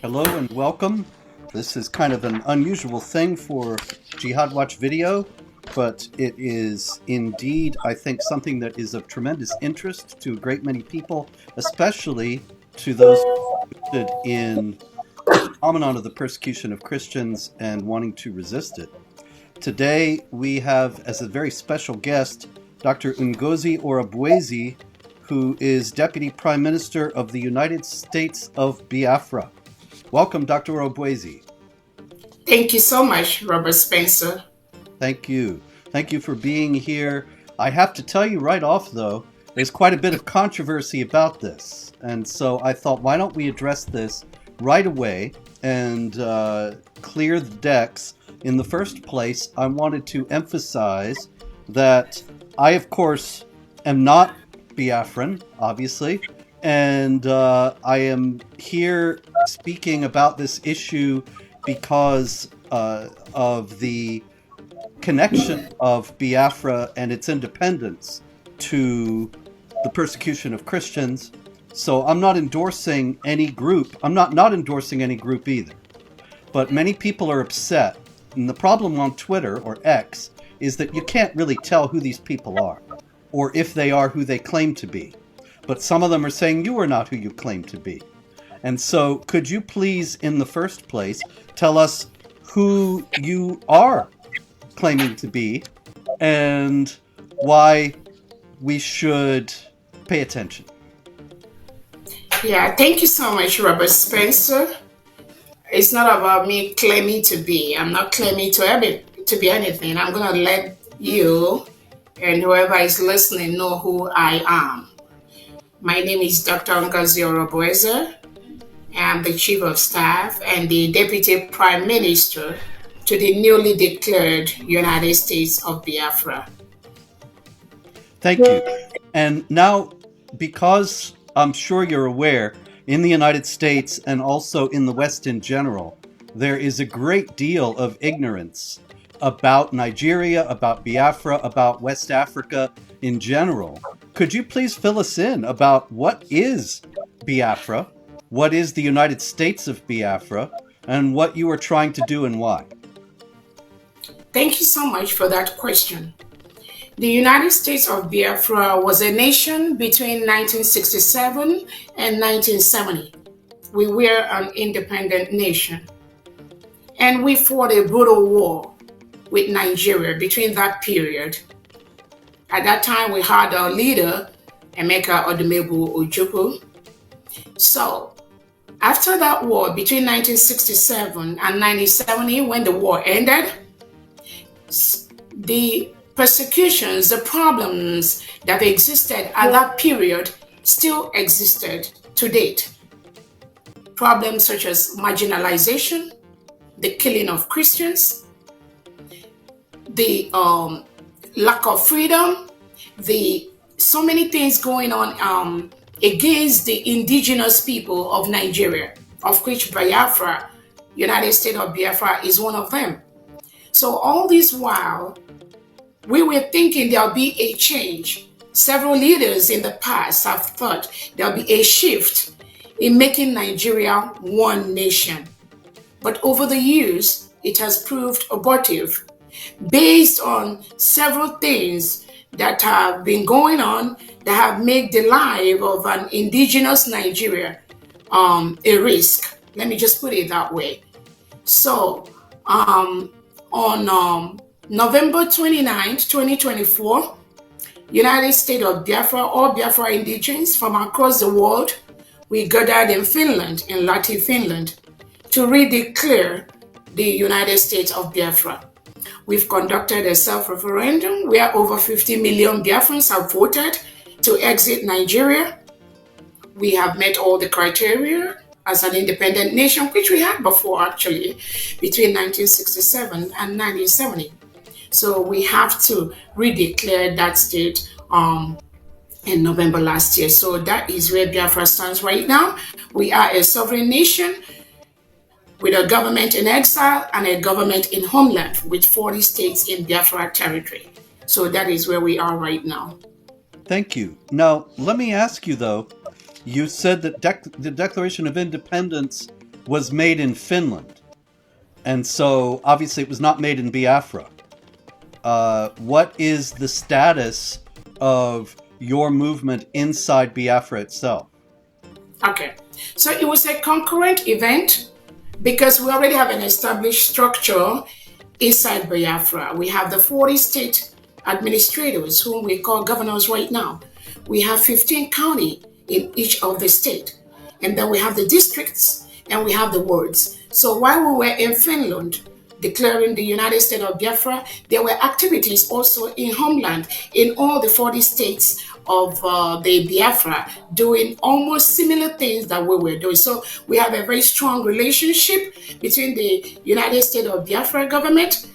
Hello and welcome. This is kind of an unusual thing for Jihad Watch video, but it is indeed, I think, something that is of tremendous interest to a great many people, especially to those interested in the phenomenon of the persecution of Christians and wanting to resist it. Today we have as a very special guest Dr. Ngozi Orabueze, who is Deputy Prime Minister of the United States of Biafra. Welcome, Dr. Orabueze. Thank you so much, Robert Spencer. Thank you. Thank you for being here. I have to tell you right off, though, there's quite a bit of controversy about this. And so I thought, why don't we address this right away and clear the decks. In the first place, I wanted to emphasize that I, of course, am not Biafran, obviously. And I am here speaking about this issue because of the connection of Biafra and its independence to the persecution of Christians. So I'm not endorsing any group. I'm not endorsing any group either. But many people are upset. And the problem on Twitter, or X, is that you can't really tell who these people are, or if they are who they claim to be. But some of them are saying you are not who you claim to be. And so could you please, in the first place, tell us who you are claiming to be and why we should pay attention? Yeah, thank you so much, Robert Spencer. It's not about me claiming to be. I'm not claiming to be anything. I'm going to let you and whoever is listening know who I am. My name is Dr. Ngozi Orabueze. I'm the Chief of Staff and the Deputy Prime Minister to the newly declared United States of Biafra. Thank you. And now, because I'm sure you're aware, in the United States and also in the West in general, there is a great deal of ignorance about Nigeria, about Biafra, about West Africa in general. Could you please fill us in about what is Biafra, what is the United States of Biafra, and what you are trying to do and why? Thank you so much for that question. The United States of Biafra was a nation between 1967 and 1970. We were an independent nation. And we fought a brutal war with Nigeria between that period. At that time, we had our leader, Emeka Odumegwu Ojukwu. So, after that war between 1967 and 1970, when the war ended, the persecutions, the problems that existed at that period still existed to date. Problems such as marginalization, the killing of Christians, the lack of freedom, so many things going on against the indigenous people of Nigeria, of which Biafra, United States of Biafra, is one of them. So all this while, we were thinking there'll be a change. Several leaders in the past have thought there'll be a shift in making Nigeria one nation. But over the years, it has proved abortive based on several things that have been going on that have made the life of an indigenous Nigeria a risk. Let me just put it that way. So on November 29th, 2024, United States of Biafra, all Biafra indigenes from across the world, we gathered in Finland, in Lahti, Finland, to redeclare the United States of Biafra. We've conducted a self-referendum where over 50 million Biafrans have voted to exit Nigeria. We have met all the criteria as an independent nation, which we had before actually, between 1967 and 1970. So we have to redeclare that state in November last year. So that is where Biafra stands right now. We are a sovereign nation with a government in exile and a government in homeland with 40 states in Biafra territory. So that is where we are right now. Thank you. Now, let me ask you though, You said that the Declaration of Independence was made in Finland, and so obviously it was not made in Biafra. What is the status of your movement inside Biafra itself? Okay, so it was a concurrent event because we already have an established structure inside Biafra. We have the 40 state administrators, whom we call governors right now. We have 15 county in each of the state. And then we have the districts and we have the wards. So while we were in Finland declaring the United States of Biafra, there were activities also in homeland in all the 40 states of the Biafra doing almost similar things that we were doing. So we have a very strong relationship between the United States of Biafra government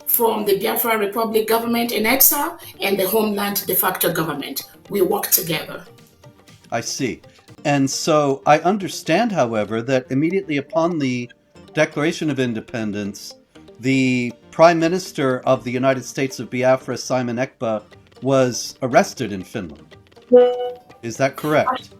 from the Biafra Republic government in exile and the homeland de facto government. We work together. I see. And so I understand, however, that immediately upon the Declaration of Independence, the Prime Minister of the United States of Biafra, Simon Ekpa, was arrested in Finland. Is that correct?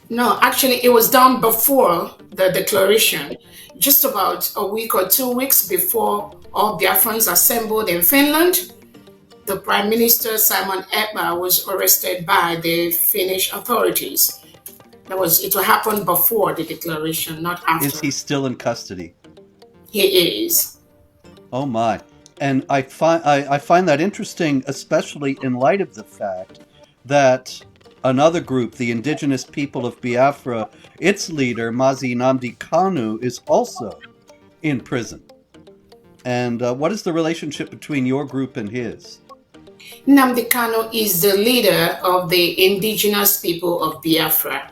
No, actually, it was done before the declaration, just about a week or 2 weeks before all Biafrans assembled in Finland. The Prime Minister, Simon Ekpa, was arrested by the Finnish authorities. It will happen before the declaration, not after. Is he still in custody? He is. Oh my. And I find that interesting, especially in light of the fact that another group, the indigenous people of Biafra, its leader, Mazi Nnamdi Kanu, is also in prison. And what is the relationship between your group and his? Nnamdi Kanu is the leader of the indigenous people of Biafra.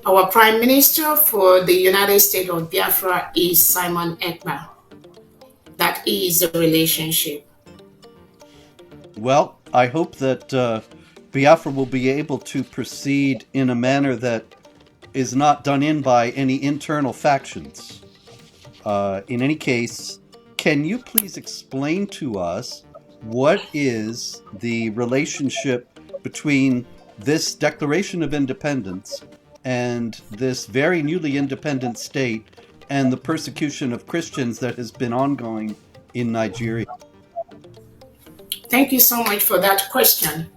Our Prime Minister for the United States of Biafra is Simon Ekpa. That is the relationship. Well, I hope that Biafra will be able to proceed in a manner that is not done in by any internal factions. In any case, can you please explain to us what is the relationship between this Declaration of Independence and this very newly independent state and the persecution of Christians that has been ongoing in Nigeria? Thank you so much for that question.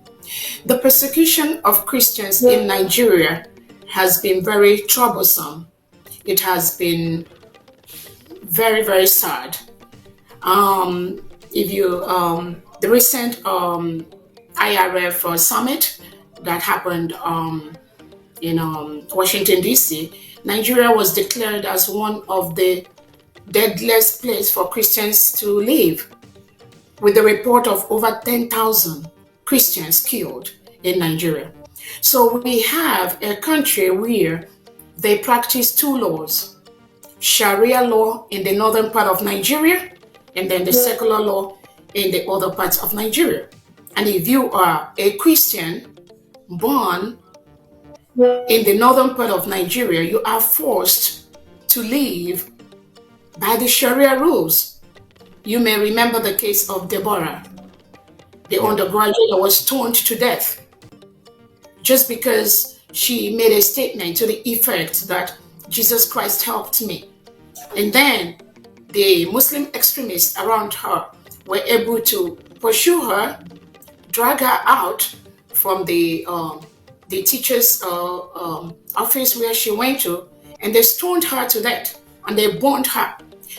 The persecution of Christians in Nigeria has been very troublesome. It has been very, very sad. The recent IRF summit that happened in Washington, D.C., Nigeria was declared as one of the deadliest places for Christians to live, with a report of over 10,000 Christians killed in Nigeria. So we have a country where they practice two laws: Sharia law in the northern part of Nigeria, and then the secular law in the other parts of Nigeria. And if you are a Christian born in the northern part of Nigeria, you are forced to live by the Sharia rules. You may remember the case of Deborah, the undergraduate that was stoned to death just because she made a statement to the effect that Jesus Christ helped me. And then the Muslim extremists around her were able to pursue her, drag her out from the teacher's office where she went to, and they stoned her to death and they burned her.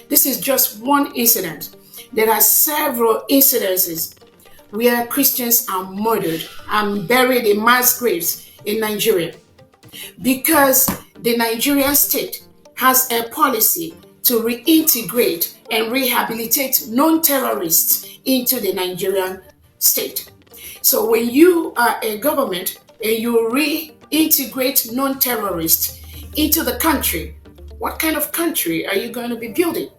This is just one incident. There are several incidences where Christians are murdered and buried in mass graves in Nigeria because the Nigerian state has a policy to reintegrate and rehabilitate non-terrorists into the Nigerian state. So when you are a government and you reintegrate non-terrorists into the country, what kind of country are you going to be building?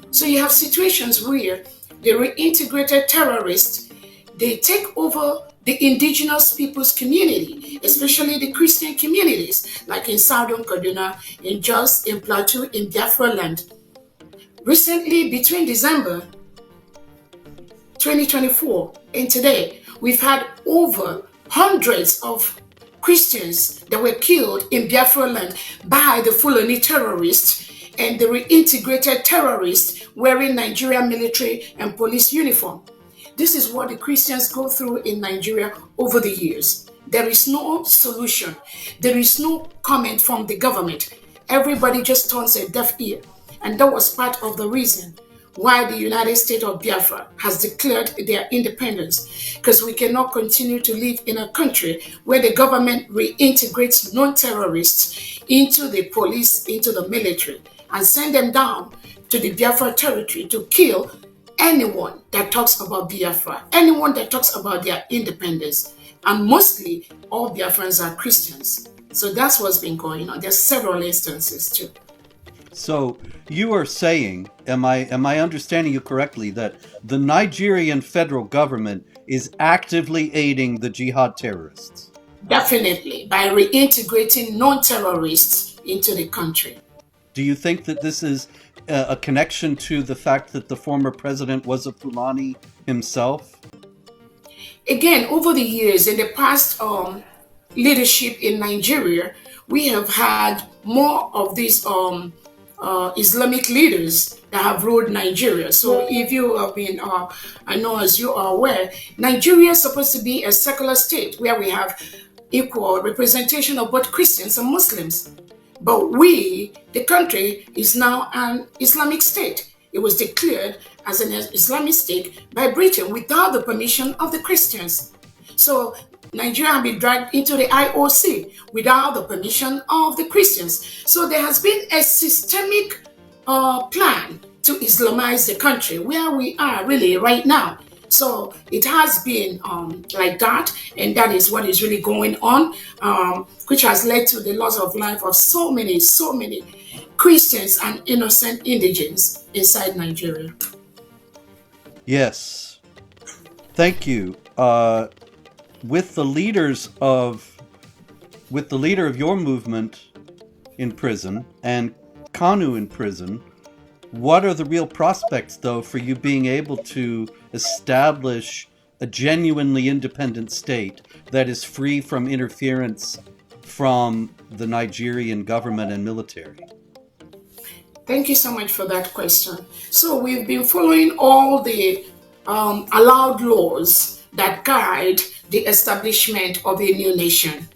So you have situations where the reintegrated terrorists, they take over the indigenous people's community, especially the Christian communities, like in Southern Kaduna, in Jos, in Plateau, in Biafra land. Recently, between December 2024 and today, we've had over hundreds of Christians that were killed in Biafra land by the Fulani terrorists and the reintegrated terrorists wearing Nigerian military and police uniform. This is what the Christians go through in Nigeria over the years. There is no solution. There is no comment from the government. Everybody just turns a deaf ear. And that was part of the reason why the United States of Biafra has declared their independence. Because we cannot continue to live in a country where the government reintegrates non-terrorists into the police, into the military, and send them down to the Biafra territory to kill anyone that talks about Biafra, anyone that talks about their independence. And mostly, all Biafrans are Christians. So that's what's been going on. There's several instances too. So you are saying, am I understanding you correctly, that the Nigerian federal government is actively aiding the jihad terrorists? Definitely, by reintegrating non-terrorists into the country. Do you think that this is a connection to the fact that the former president was a Fulani himself? Again, over the years, in the past leadership in Nigeria, we have had more of these Islamic leaders that have ruled Nigeria. So if you have been, I know as you are aware, Nigeria is supposed to be a secular state where we have equal representation of both Christians and Muslims. But the country is now an Islamic state. It was declared as an Islamic state by Britain without the permission of the Christians. So Nigeria has been dragged into the IOC without the permission of the Christians. So there has been a systemic plan to Islamize the country where we are really right now. So it has been like that, and that is what is really going on, which has led to the loss of life of so many Christians and innocent indigents inside Nigeria. Yes. Thank you. With the leader of your movement in prison and Kanu in prison, what are the real prospects, though, for you being able to establish a genuinely independent state that is free from interference from the Nigerian government and military? Thank you so much for that question. So we've been following all the allowed laws that guide the establishment of a new nation.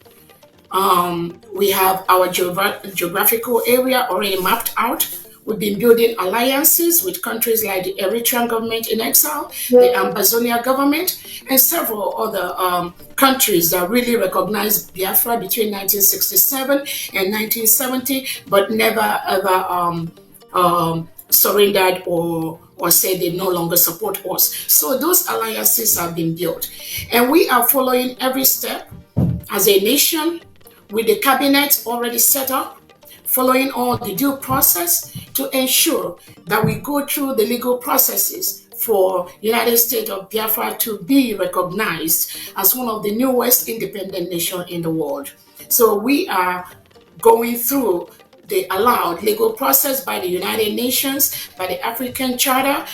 We have our geographical area already mapped out. We've been building alliances with countries like the Eritrean government in exile, the Ambazonia government, and several other countries that really recognized Biafra between 1967 and 1970, but never ever surrendered or said they no longer support us. So those alliances have been built. And we are following every step as a nation with the cabinet already set up, following all the due process to ensure that we go through the legal processes for United States of Biafra to be recognized as one of the newest independent nations in the world. So we are going through the allowed legal process by the United Nations, by the African Charter.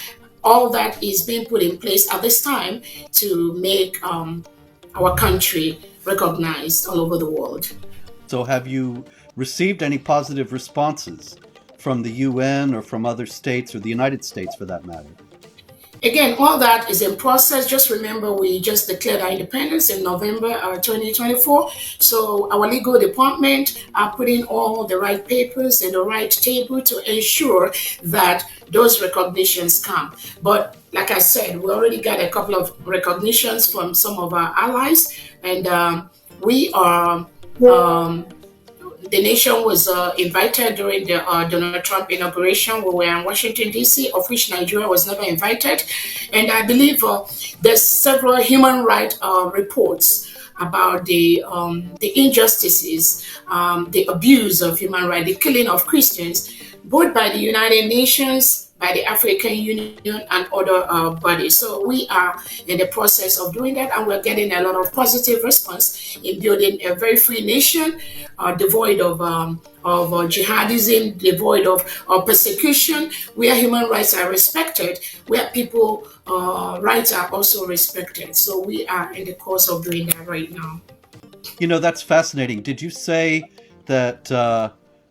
All that is being put in place at this time to make our country recognized all over the world. So have you received any positive responses from the UN or from other states or the United States for that matter? Again, all that is in process. Just remember, we just declared our independence in November 2024. So our legal department are putting all the right papers in the right table to ensure that those recognitions come. But like I said, we already got a couple of recognitions from some of our allies, and we are... the nation was invited during the Donald Trump inauguration. We were in Washington, D.C., of which Nigeria was never invited. And I believe there's several human rights reports about the injustices, the abuse of human rights, the killing of Christians, both by the United Nations, by the African Union, and other bodies. So we are in the process of doing that, and we're getting a lot of positive response in building a very free nation, devoid of jihadism, devoid of persecution, where human rights are respected, where people rights are also respected. So we are in the course of doing that right now. That's fascinating. Did you say that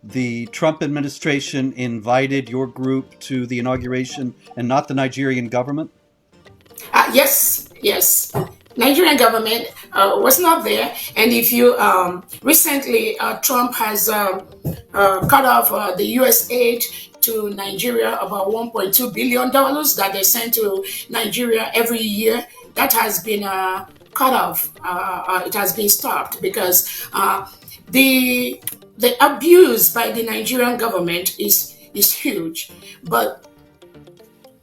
the Trump administration invited your group to the inauguration and not the Nigerian government? Yes, yes. Nigerian government was not there, and if you recently Trump has cut off the U.S. aid to Nigeria, about 1.2 billion dollars that they send to Nigeria every year. That has been cut off. It has been stopped because the the abuse by the Nigerian government is huge, but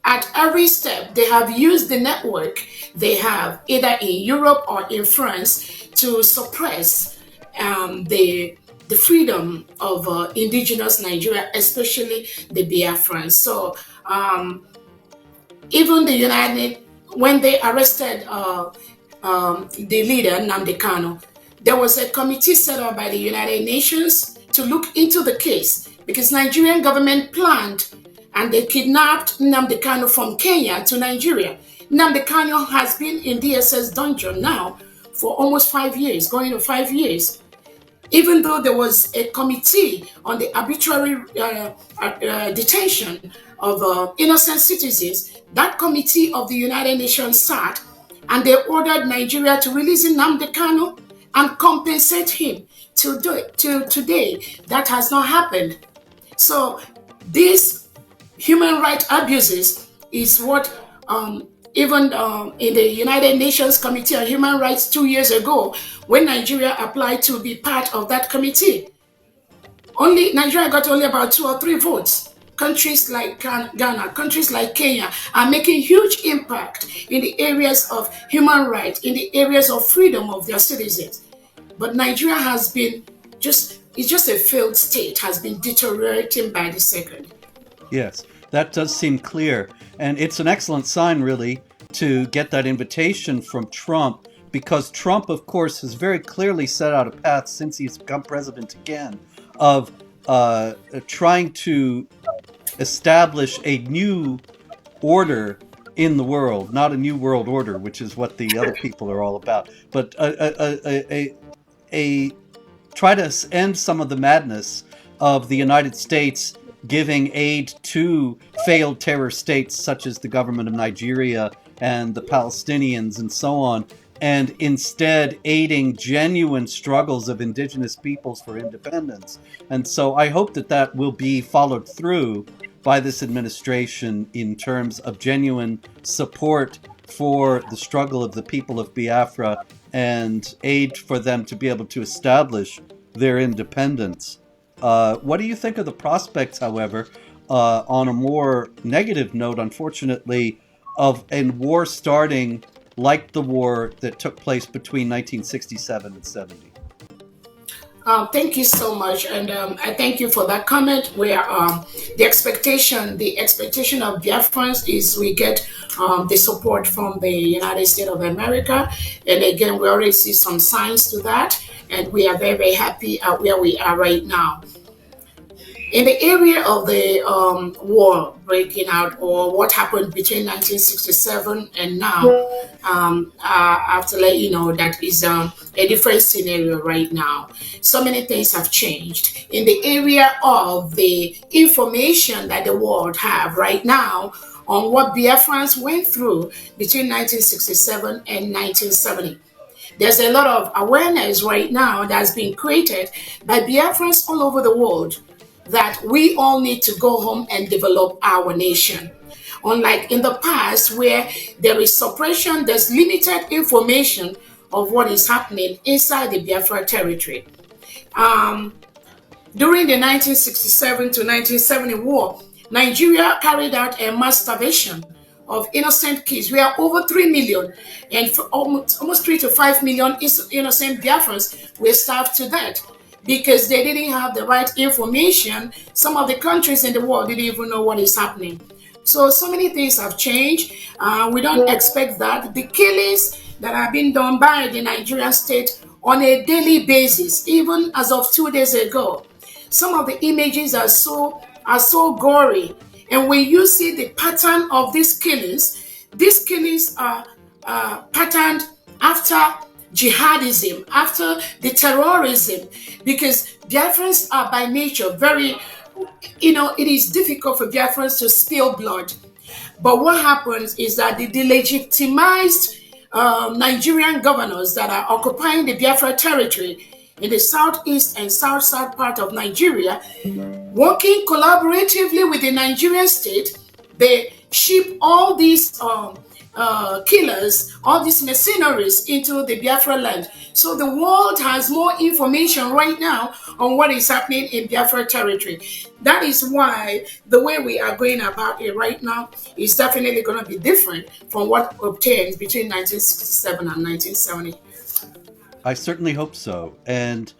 at every step, they have used the network they have either in Europe or in France to suppress the freedom of indigenous Nigeria, especially the Biafrans. So even the United, when they arrested the leader Nnamdi Kanu, there was a committee set up by the United Nations to look into the case because Nigerian government planned and they kidnapped Nnamdi Kanu from Kenya to Nigeria. Nnamdi Kanu has been in DSS dungeon now for almost 5 years, going to 5 years. Even though there was a committee on the arbitrary detention of innocent citizens, that committee of the United Nations sat and they ordered Nigeria to release Nnamdi Kanu and compensate him. To today, that has not happened. So these human rights abuses is what even in the United Nations Committee on Human Rights 2 years ago, when Nigeria applied to be part of that committee, only Nigeria got only about 2 or 3 votes. Countries like Ghana, countries like Kenya are making huge impact in the areas of human rights, in the areas of freedom of their citizens. But Nigeria has been it's just a failed state, has been deteriorating by the second. Yes, that does seem clear. And it's an excellent sign, really, to get that invitation from Trump, because Trump, of course, has very clearly set out a path since he's become president again of trying to establish a new order in the world, not a new world order, which is what the other people are all about, but a try to end some of the madness of the United States giving aid to failed terror states such as the government of Nigeria and the Palestinians and so on, and instead aiding genuine struggles of indigenous peoples for independence. And so I hope that that will be followed through by this administration in terms of genuine support for the struggle of the people of Biafra and aid for them to be able to establish their independence. What do you think of the prospects, however, on a more negative note, unfortunately, of a war starting like the war that took place between 1967 and 70? Thank you so much, and I thank you for that comment. Where the expectation of Biafrans is we get the support from the United States of America, and again, we already see some signs to that, and we are very, very happy at where we are right now. In the area of the war breaking out, or what happened between 1967 and now, I have to let you know that is a different scenario right now. So many things have changed in the area of the information that the world have right now on what Biafrans went through between 1967 and 1970. There's a lot of awareness right now that's been created by Biafrans all over the world that we all need to go home and develop our nation. Unlike in the past, where there is suppression, there's limited information of what is happening inside the Biafra territory. During the 1967 to 1970 war, Nigeria carried out a mass starvation of innocent kids. We are over 3 million, and for almost 3 to 5 million innocent Biafrans were starved to death because they didn't have the right information. Some of the countries in the world didn't even know what is happening. So many things have changed. We don't expect that. The killings that have been done by the Nigerian state on a daily basis, even as of 2 days ago, some of the images are so gory. And when you see the pattern of these killings are patterned after jihadism, after the terrorism, because Biafrans are by nature very, it is difficult for Biafrans to spill blood. But what happens is that the delegitimized Nigerian governors that are occupying the Biafra territory in the southeast and south part of Nigeria, working collaboratively with the Nigerian state, they ship all these killers, all these mercenaries into the Biafra land. So the world has more information right now on what is happening in Biafra territory. That is why the way we are going about it right now is definitely going to be different from what obtained between 1967 and 1970. I certainly hope so. And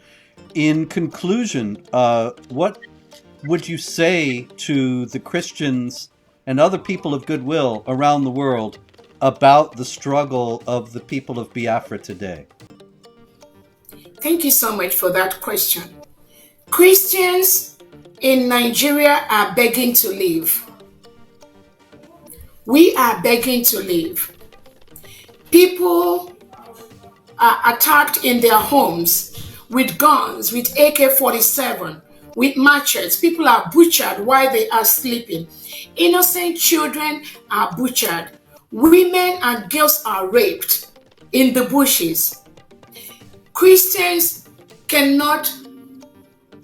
in conclusion, what would you say to the Christians and other people of goodwill around the world about the struggle of the people of Biafra today? Thank you so much for that question. Christians in Nigeria are begging to leave. We are begging to leave. People are attacked in their homes with guns, with AK-47, with machetes. People are butchered while they are sleeping. Innocent children are butchered. Women and girls are raped in the bushes. Christians cannot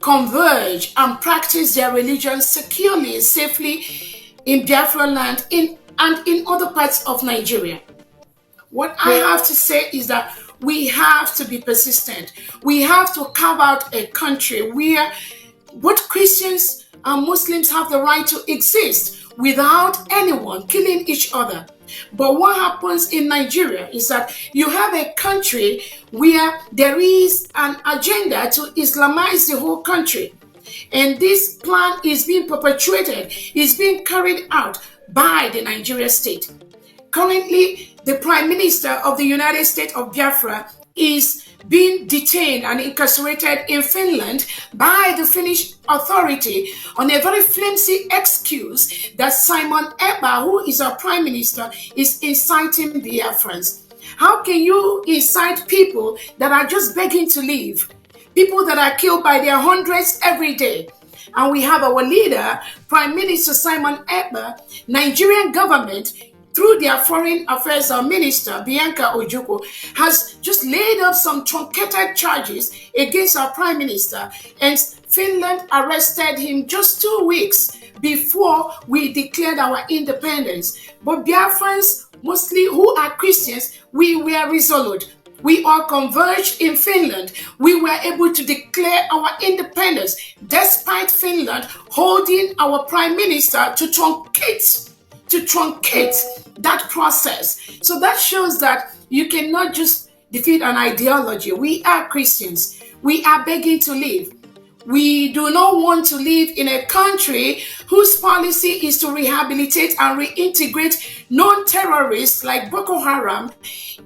converge and practice their religion securely and safely in Biafra land and in other parts of Nigeria. What I have to say is that we have to be persistent. We have to carve out a country where both Christians and Muslims have the right to exist without anyone killing each other. But what happens in Nigeria is that you have a country where there is an agenda to Islamize the whole country. And this plan is being perpetuated, is being carried out by the Nigeria state. Currently, the Prime Minister of the United States of Biafra is being detained and incarcerated in Finland by the Finnish authority on a very flimsy excuse that Simon Ekpa, who is our Prime Minister, is inciting Biafrans. How can you incite people that are just begging to leave? People that are killed by their hundreds every day. And we have our leader, Prime Minister Simon Ekpa, Nigerian government, through their Foreign Affairs Minister, Bianca Ojukwu, has just laid up some truncated charges against our Prime Minister, and Finland arrested him just 2 weeks before we declared our independence. But Biafrans, mostly who are Christians, we were resolute. We all converged in Finland. We were able to declare our independence despite Finland holding our Prime Minister to truncate that process. So that shows that you cannot just defeat an ideology. We are Christians. We are begging to live. We do not want to live in a country whose policy is to rehabilitate and reintegrate non-terrorists like Boko Haram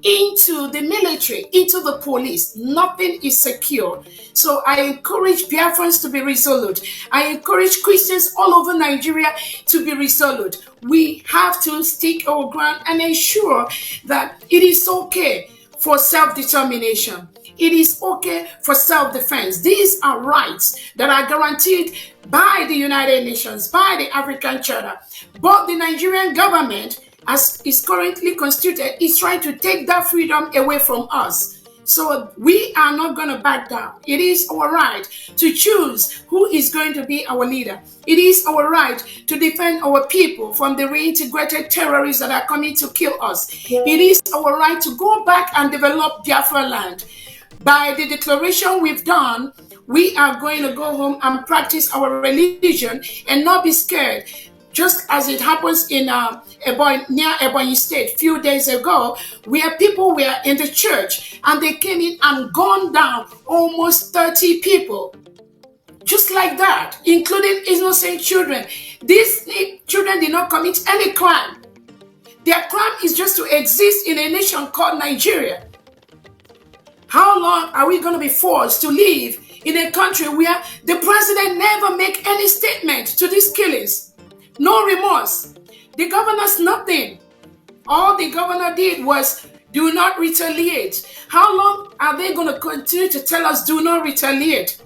into the military, into the police. Nothing is secure. So I encourage Biafrans to be resolute. I encourage Christians all over Nigeria to be resolute. We have to stick our ground and ensure that it is okay for self-determination. It is okay for self-defense. These are rights that are guaranteed by the United Nations, by the African Charter. But the Nigerian government, as is currently constituted, is trying to take that freedom away from us. So we are not going to back down. It is our right to choose who is going to be our leader. It is our right to defend our people from the reintegrated terrorists that are coming to kill us. It is our right to go back and develop Biafra land. By the declaration we've done, we are going to go home and practice our religion and not be scared. Just as it happens in near Ebonyi State a few days ago, where people were in the church and they came in and gunned down almost 30 people. Just like that, including innocent children. These children did not commit any crime. Their crime is just to exist in a nation called Nigeria. How long are we going to be forced to live in a country where the president never make any statement to these killings? No remorse. The governor's nothing. All the governor did was Do not retaliate. How long are they going to continue to tell us do not retaliate?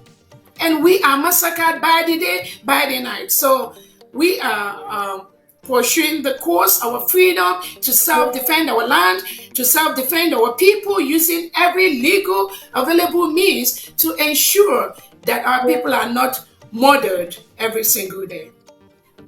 And we are massacred by the day, by the night. So we are pursuing the course, our freedom to self-defend our land, to self-defend our people, using every legal available means to ensure that our people are not murdered every single day.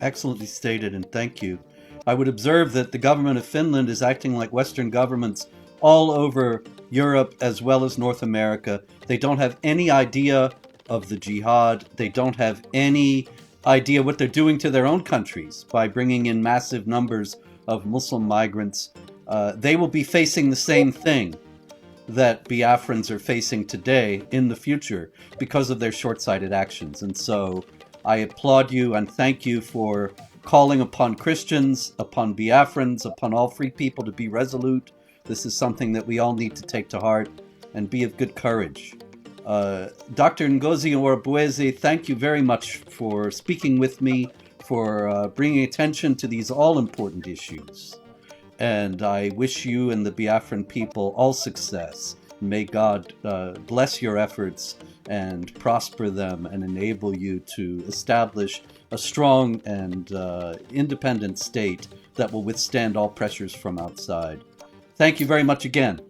Excellently stated, and thank you. I would observe that the government of Finland is acting like Western governments all over Europe as well as North America. They don't have any idea of the jihad. They don't have any idea what they're doing to their own countries by bringing in massive numbers of Muslim migrants. They will be facing the same thing that Biafrans are facing today in the future because of their short-sighted actions. And so I applaud you and thank you for calling upon Christians, upon Biafrans, upon all free people to be resolute. This is something that we all need to take to heart and be of good courage. Dr. Ngozi Orabueze, thank you very much for speaking with me, for bringing attention to these all-important issues. And I wish you and the Biafran people all success. May God bless your efforts and prosper them and enable you to establish a strong and independent state that will withstand all pressures from outside. Thank you very much again.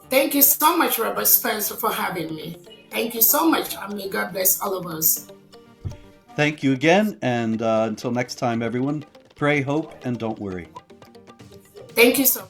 Thank you so much, Robert Spencer, for having me. Thank you so much, and may God bless all of us. Thank you again, and until next time, everyone, pray, hope, and don't worry. Thank you so much.